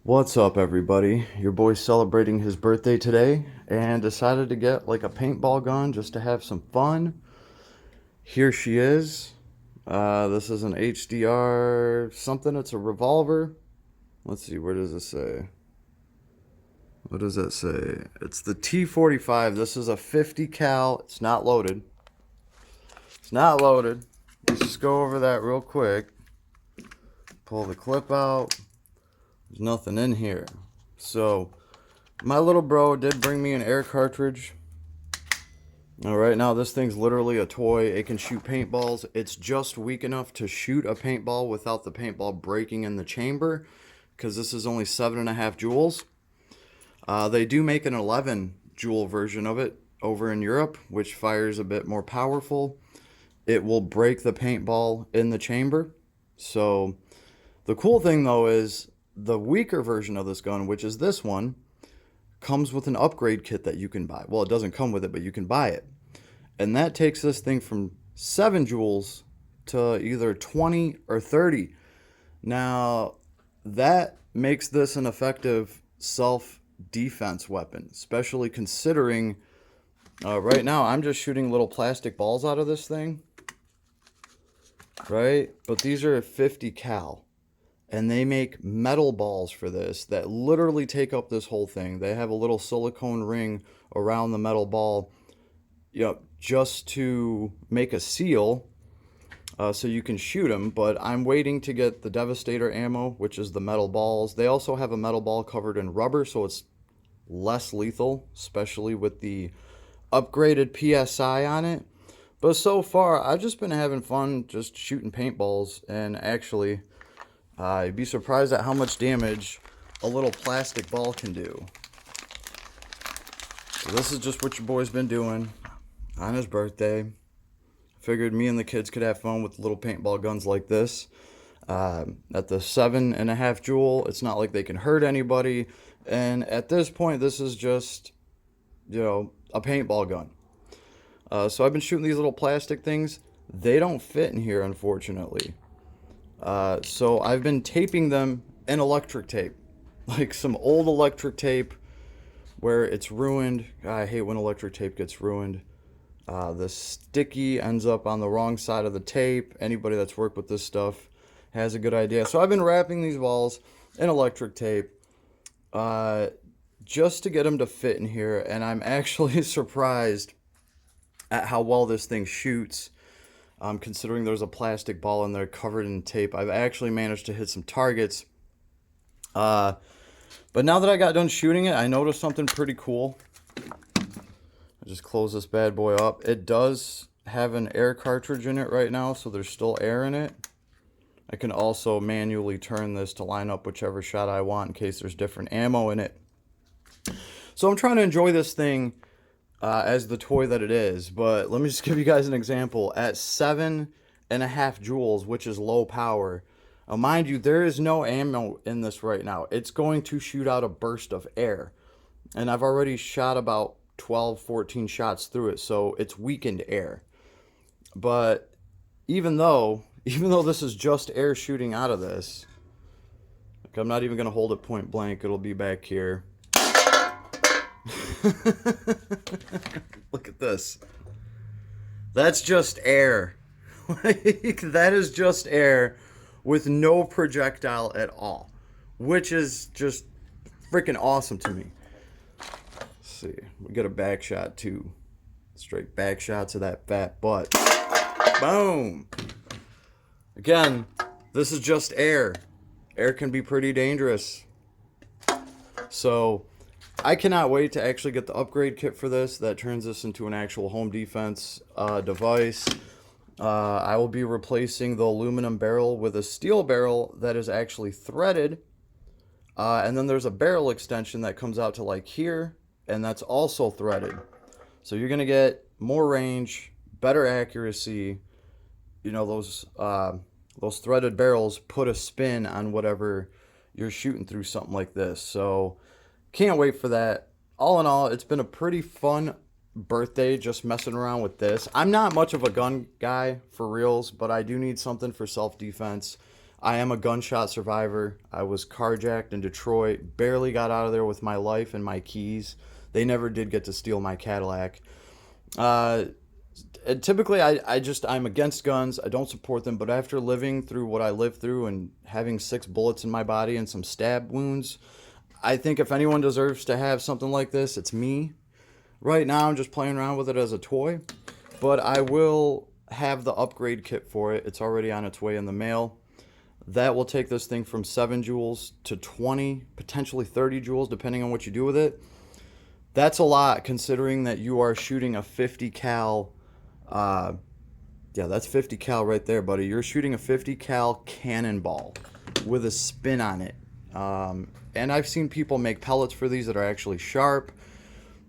What's up, everybody? Your boy's celebrating his birthday today and decided to get like a paintball gun just to have some fun. Here she is. This is an HDR something. It's a revolver. Let's see, where does it say? What does that say? It's the T45. This is a 50 cal. It's not loaded. It's not loaded. Let's just go over that real quick. Pull the clip out. There's nothing in here. So, my little bro did bring me an air cartridge. Now, right now, this thing's literally a toy. It can shoot paintballs. It's just weak enough to shoot a paintball without the paintball breaking in the chamber, because this is only 7.5 joules. They do make an 11 joule version of it over in Europe, which fires a bit more powerful. It will break the paintball in the chamber. So, the cool thing though is the weaker version of this gun, which is this one, comes with an upgrade kit that you can buy. Well, it doesn't come with it, but you can buy it. And that takes this thing from 7 joules to either 20 or 30. Now, that makes this an effective self-defense weapon, especially considering right now I'm just shooting little plastic balls out of this thing, right? But these are 50 cal. And they make metal balls for this that literally take up this whole thing. They have a little silicone ring around the metal ball, just to make a seal so you can shoot them. But I'm waiting to get the Devastator ammo, which is the metal balls. They also have a metal ball covered in rubber, so it's less lethal, especially with the upgraded PSI on it. But so far, I've just been having fun just shooting paintballs, and actually, you'd be surprised at how much damage a little plastic ball can do. So this is just what your boy's been doing on his birthday. Figured me and the kids could have fun with little paintball guns like this. At the 7.5 joule, it's not like they can hurt anybody. And at this point, this is just, a paintball gun. So I've been shooting these little plastic things. They don't fit in here, unfortunately. So I've been taping them in electric tape, like some old electric tape where it's ruined. I hate when electric tape gets ruined. The sticky ends up on the wrong side of the tape. Anybody that's worked with this stuff has a good idea. So I've been wrapping these balls in electric tape just to get them to fit in here. And I'm actually surprised at how well this thing shoots. Considering there's a plastic ball in there covered in tape. I've actually managed to hit some targets. But now that I got done shooting it, I noticed something pretty cool. I just close this bad boy up. It does have an air cartridge in it right now, so there's still air in it. I can also manually turn this to line up whichever shot I want in case there's different ammo in it. So I'm trying to enjoy this thing as the toy that it is, but let me just give you guys an example. At 7.5 joules, which is low power, mind you, there is no ammo in this right now. It's going to shoot out a burst of air, and I've already shot about 12-14 shots through it, so it's weakened air. But even though this is just air shooting out of this, like, I'm not even going to hold it point blank. It'll be back here. Look at this. That's just air. Like, that is just air with no projectile at all, which is just freaking awesome to me. Let's see. We get a back shot too. Straight back shots of that fat butt. Boom. Again, this is just air. Air can be pretty dangerous. So I cannot wait to actually get the upgrade kit for this that turns this into an actual home defense device. I will be replacing the aluminum barrel with a steel barrel that is actually threaded. And then there's a barrel extension that comes out to like here, and that's also threaded. So you're going to get more range, better accuracy. Those threaded barrels put a spin on whatever you're shooting through something like this. So can't wait for that. All in all, it's been a pretty fun birthday just messing around with this. I'm not much of a gun guy for reals, but I do need something for self-defense. I am a gunshot survivor. I was carjacked in Detroit, barely got out of there with my life and my keys. They never did get to steal my Cadillac. Uh, and typically, I'm against guns. I don't support them. But after living through what I lived through and having 6 bullets in my body and some stab wounds, I think if anyone deserves to have something like this, it's me. Right now, I'm just playing around with it as a toy, but I will have the upgrade kit for it. It's already on its way in the mail. That will take this thing from 7 joules to 20, potentially 30 joules, depending on what you do with it. That's a lot considering that you are shooting a 50 cal. Yeah, that's 50 cal right there, buddy. You're shooting a 50 cal cannonball with a spin on it. And I've seen people make pellets for these that are actually sharp.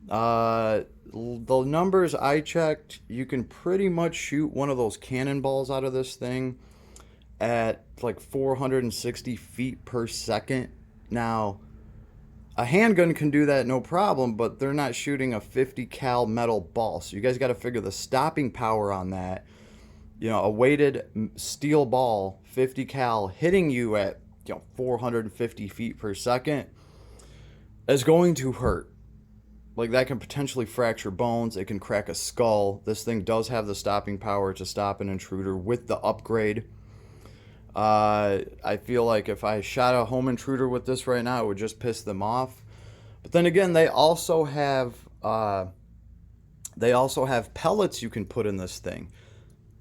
The numbers I checked, you can pretty much shoot one of those cannonballs out of this thing at like 460 feet per second. Now, a handgun can do that no problem, but they're not shooting a 50 cal metal ball. So you guys got to figure the stopping power on that. You know, a weighted steel ball, 50 cal, hitting you at 450 feet per second is going to hurt. Like, that can potentially fracture bones. It can crack a skull. This thing does have the stopping power to stop an intruder with the upgrade. I feel like if I shot a home intruder with this right now, it would just piss them off. But then again, they also have pellets you can put in this thing.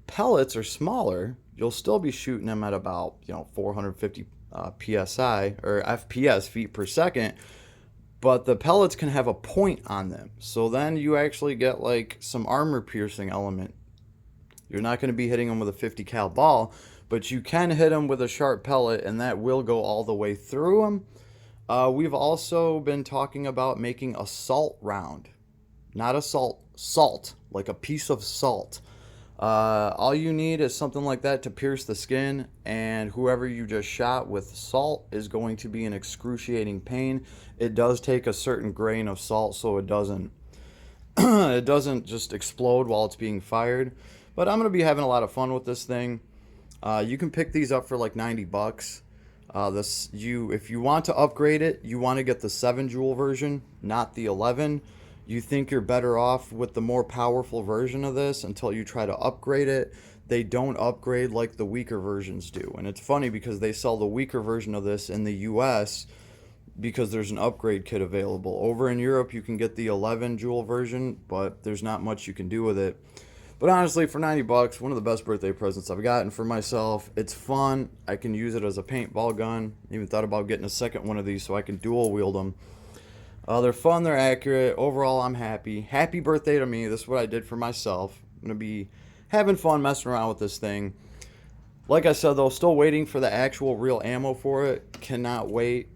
Pellets are smaller. You'll still be shooting them at about 450 psi or FPS, feet per second. But the pellets can have a point on them. So then you actually get like some armor piercing element. You're not going to be hitting them with a 50 cal ball, but you can hit them with a sharp pellet, and that will go all the way through them. We've also been talking about making a salt round. Not a salt, like a piece of salt. All you need is something like that to pierce the skin, and whoever you just shot with salt is going to be in excruciating pain. It does take a certain grain of salt so it doesn't it doesn't just explode while it's being fired. But I'm going to be having a lot of fun with this thing. You can pick these up for like $90. If you want to upgrade it, you want to get the 7 joule version, not the 11. You think you're better off with the more powerful version of this until you try to upgrade it. They don't upgrade like the weaker versions do. And it's funny because they sell the weaker version of this in the US because there's an upgrade kit available. Over in Europe, you can get the 11 joule version, but there's not much you can do with it. But honestly, for $90, one of the best birthday presents I've gotten for myself. It's fun. I can use it as a paintball gun. Even thought about getting a second one of these so I can dual wield them. They're fun, they're accurate. Overall, I'm happy. Happy birthday to me. This is what I did for myself. I'm going to be having fun messing around with this thing. Like I said, though, still waiting for the actual real ammo for it. Cannot wait.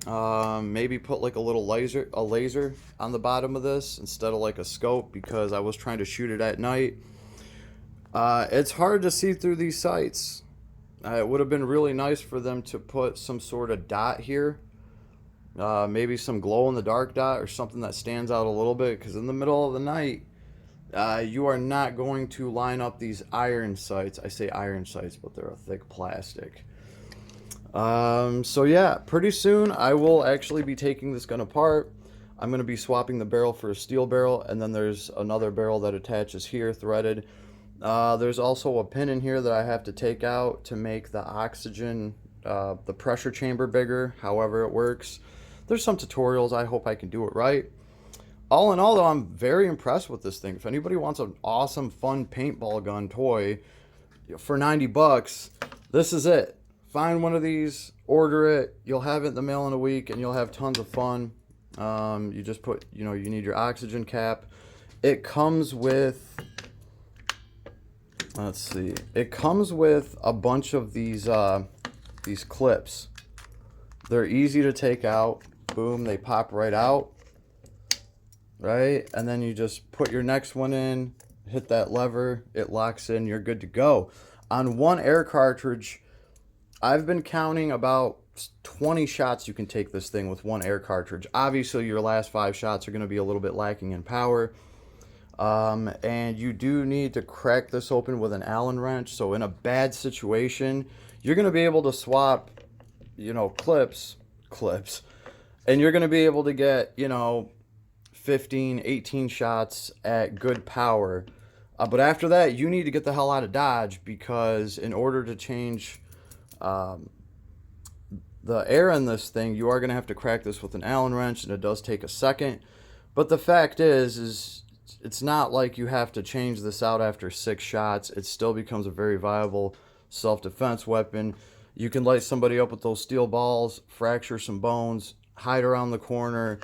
Maybe put like a little laser on the bottom of this instead of like a scope because I was trying to shoot it at night. It's hard to see through these sights. It would have been really nice for them to put some sort of dot here. Maybe some glow-in-the-dark dot or something that stands out a little bit, because in the middle of the night, you are not going to line up these iron sights. I say iron sights, but they're a thick plastic. So yeah, pretty soon I will actually be taking this gun apart. I'm going to be swapping the barrel for a steel barrel, and then there's another barrel that attaches here, threaded. There's also a pin in here that I have to take out to make the oxygen, the pressure chamber bigger, however it works. There's some tutorials. I hope I can do it right. All in all, though, I'm very impressed with this thing. If anybody wants an awesome, fun paintball gun toy for $90, this is it. Find one of these, order it. You'll have it in the mail in a week, and you'll have tons of fun. You just put, you need your oxygen cap. It comes with, let's see, it comes with a bunch of these clips. They're easy to take out. Boom, they pop right out. Right? And then you just put your next one in, hit that lever, it locks in, you're good to go. On one air cartridge, I've been counting about 20 shots you can take this thing with one air cartridge. Obviously, your last 5 shots are going to be a little bit lacking in power. And you do need to crack this open with an Allen wrench. So in a bad situation, you're going to be able to swap, you know, clips, and you're going to be able to get, you know, 15, 18 shots at good power. But after that, you need to get the hell out of Dodge, because in order to change the air in this thing, you are going to have to crack this with an Allen wrench, and it does take a second. But the fact is it's not like you have to change this out after 6 shots. It still becomes a very viable self-defense weapon. You can light somebody up with those steel balls, fracture some bones, hide around the corner,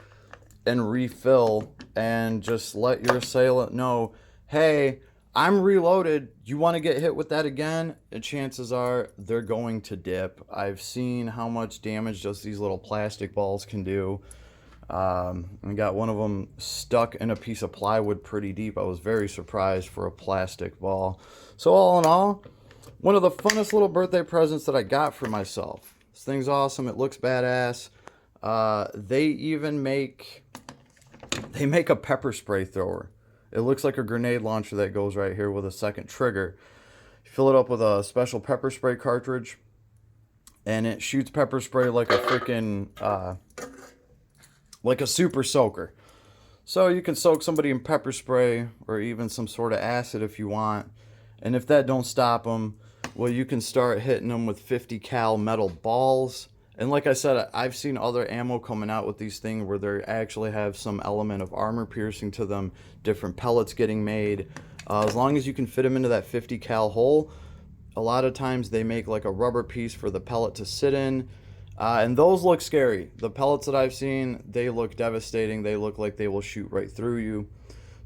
and refill, and just let your assailant know, hey, I'm reloaded. You want to get hit with that again? And chances are they're going to dip. I've seen how much damage just these little plastic balls can do. I got one of them stuck in a piece of plywood pretty deep. I was very surprised for a plastic ball. So all in all, one of the funnest little birthday presents that I got for myself. This thing's awesome. It looks badass. They even make a pepper spray thrower. It looks like a grenade launcher that goes right here with a second trigger. You fill it up with a special pepper spray cartridge, and it shoots pepper spray like a freaking like a super soaker. So you can soak somebody in pepper spray or even some sort of acid if you want. And if that don't stop them, well, you can start hitting them with 50 cal metal balls. And like I said, I've seen other ammo coming out with these things where they actually have some element of armor piercing to them, different pellets getting made. As long as you can fit them into that 50 cal hole, a lot of times they make like a rubber piece for the pellet to sit in. And those look scary. The pellets that I've seen, they look devastating. They look like they will shoot right through you.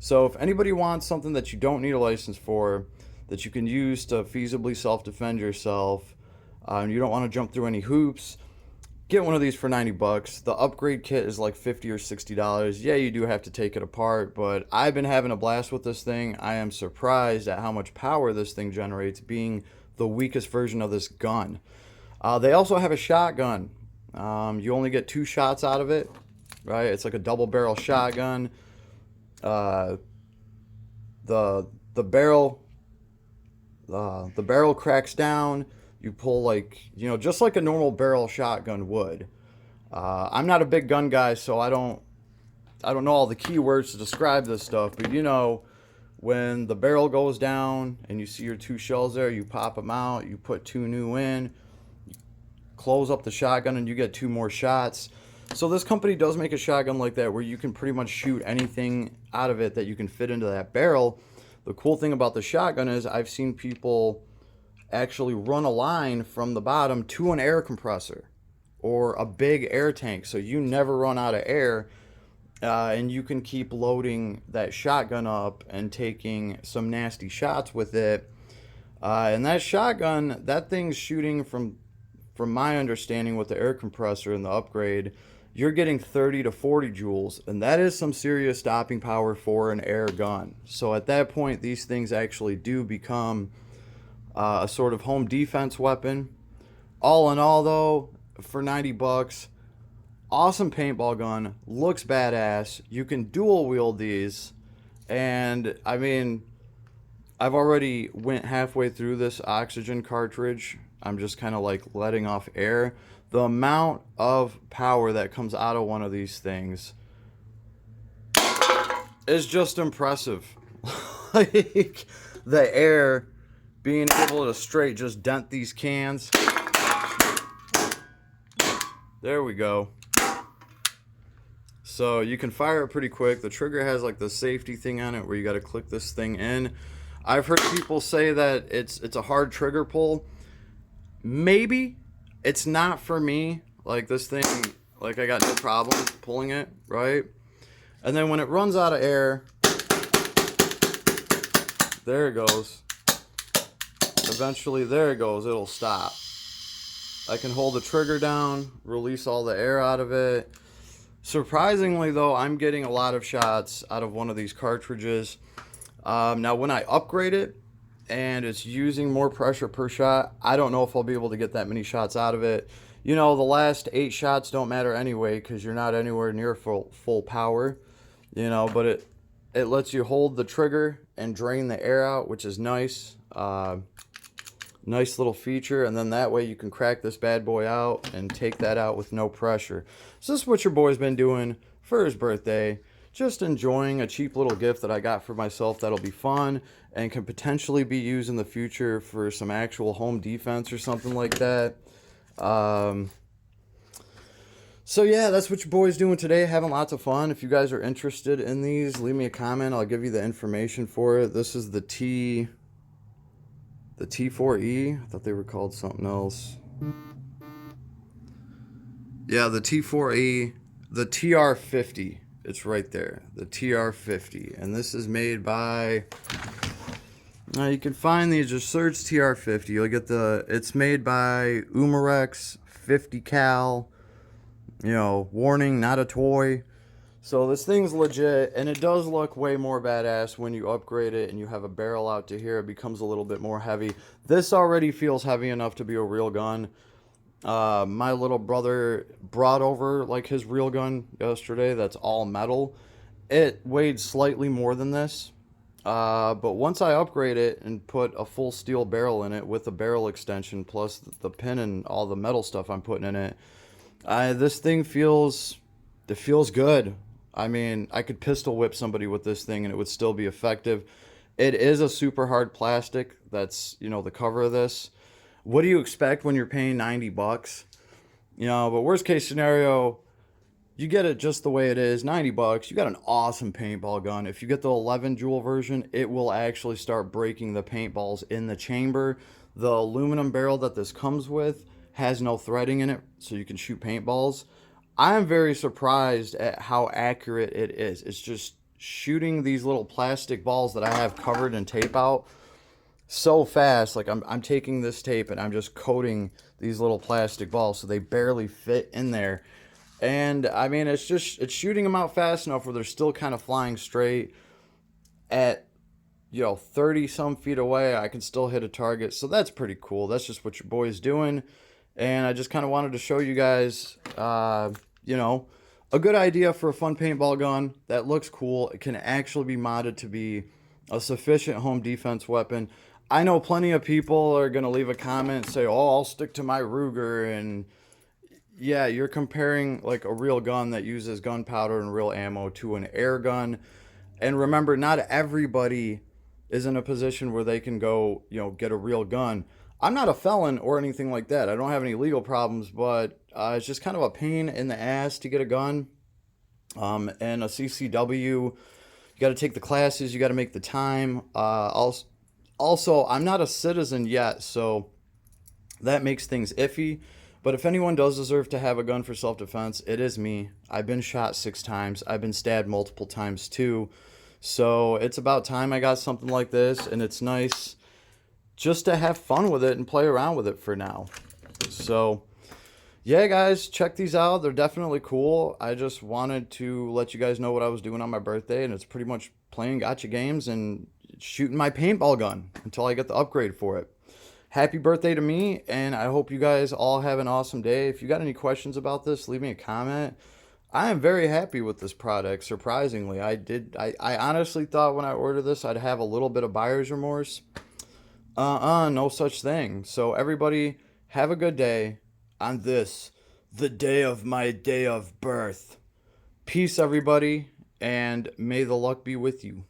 So if anybody wants something that you don't need a license for, that you can use to feasibly self-defend yourself, and you don't want to jump through any hoops, get one of these for 90 bucks. The upgrade kit is like $50 or $60. Yeah, you do have to take it apart, but I've been having a blast with this thing. I am surprised at how much power this thing generates, being the weakest version of this gun. They also have a shotgun. You only get 2 shots out of it, right? It's like a double barrel shotgun. The barrel cracks down. You pull, like, you know, just like a normal barrel shotgun would. I'm not a big gun guy, so I don't know all the keywords to describe this stuff, but you know, when the barrel goes down and you see your 2 shells there, you pop them out, you put 2 new in, you close up the shotgun, and you get 2 more shots. So this company does make a shotgun like that where you can pretty much shoot anything out of it that you can fit into that barrel. The cool thing about the shotgun is I've seen people actually run a line from the bottom to an air compressor or a big air tank, so you never run out of air, and you can keep loading that shotgun up and taking some nasty shots with it. And that shotgun, that thing's shooting, from my understanding with the air compressor and the upgrade, you're getting 30 to 40 joules, and that is some serious stopping power for an air gun. So at that point, these things actually do become a sort of home defense weapon. All in all, though, for 90 bucks, awesome paintball gun, looks badass. You can dual wield these, and I mean, I've already went halfway through this oxygen cartridge. I'm just kind of like letting off air. The amount of power that comes out of one of these things is just impressive. Like, the air being able to straight just dent these cans. There we go. So you can fire it pretty quick. The trigger has like the safety thing on it where you got to click this thing in. I've heard people say that it's a hard trigger pull. Maybe. It's not for me. Like, this thing, like, I got no problem pulling it, right? And then when it runs out of air, there it goes. Eventually, there it goes. It'll stop. I can hold the trigger down, release all the air out of it. Surprisingly, though, I'm getting a lot of shots out of one of these cartridges. Now, when I upgrade it and it's using more pressure per shot, I don't know if I'll be able to get that many shots out of it. You know, the last 8 shots don't matter anyway because you're not anywhere near full power. You know, but it lets you hold the trigger and drain the air out, which is nice. Nice little feature, and then that way you can crack this bad boy out and take that out with no pressure. So this is what your boy's been doing for his birthday. Just enjoying a cheap little gift that I got for myself that'll be fun and can potentially be used in the future for some actual home defense or something like that. So yeah, that's what your boy's doing today, having lots of fun. If you guys are interested in these, leave me a comment. I'll give you the information for it. This is the T4E. I thought they were called something else. Yeah, the T4E, the TR50. It's right there, the TR50. And this is made by, you can find these, just search TR50. You'll get it's made by Umarex 50 cal, warning, not a toy. So this thing's legit, and it does look way more badass when you upgrade it and you have a barrel out to here. It becomes a little bit more heavy. This already feels heavy enough to be a real gun. My little brother brought over like his real gun yesterday. That's all metal. It weighed slightly more than this. But once I upgrade it and put a full steel barrel in it with a barrel extension plus the pin and all the metal stuff I'm putting in it, this thing feels good. I mean, I could pistol whip somebody with this thing and it would still be effective. It is a super hard plastic. That's, the cover of this. What do you expect when you're paying $90? But worst case scenario, you get it just the way it is, $90. You got an awesome paintball gun. If you get the 11 joule version, it will actually start breaking the paintballs in the chamber. The aluminum barrel that this comes with has no threading in it, so you can shoot paintballs. I am very surprised at how accurate it is. It's just shooting these little plastic balls that I have covered in tape out so fast. Like I'm taking this tape and I'm just coating these little plastic balls so they barely fit in there. And I mean, it's shooting them out fast enough where they're still kind of flying straight at 30 some feet away. I can still hit a target. So that's pretty cool. That's just what your boy's doing. And I just kind of wanted to show you guys, a good idea for a fun paintball gun that looks cool. It can actually be modded to be a sufficient home defense weapon. I know plenty of people are going to leave a comment and say, oh, I'll stick to my Ruger. And yeah, you're comparing like a real gun that uses gunpowder and real ammo to an air gun. And remember, not everybody is in a position where they can go, get a real gun. I'm not a felon or anything like that. I don't have any legal problems, but it's just kind of a pain in the ass to get a gun. And a CCW, you got to take the classes, you got to make the time. Also, I'm not a citizen yet, so that makes things iffy. But if anyone does deserve to have a gun for self-defense, it is me. I've been shot 6 times. I've been stabbed multiple times too. So it's about time I got something like this, and it's nice just to have fun with it and play around with it for now. So yeah, guys, check these out. They're definitely cool. I just wanted to let you guys know what I was doing on my birthday, and it's pretty much playing gotcha games and shooting my paintball gun until I get the upgrade for it. Happy birthday to me, and I hope you guys all have an awesome day. If you got any questions about this, leave me a comment. I am very happy with this product, surprisingly. I honestly thought when I ordered this I'd have a little bit of buyer's remorse. No such thing. So everybody, have a good day on this, the day of my day of birth. Peace, everybody, and may the luck be with you.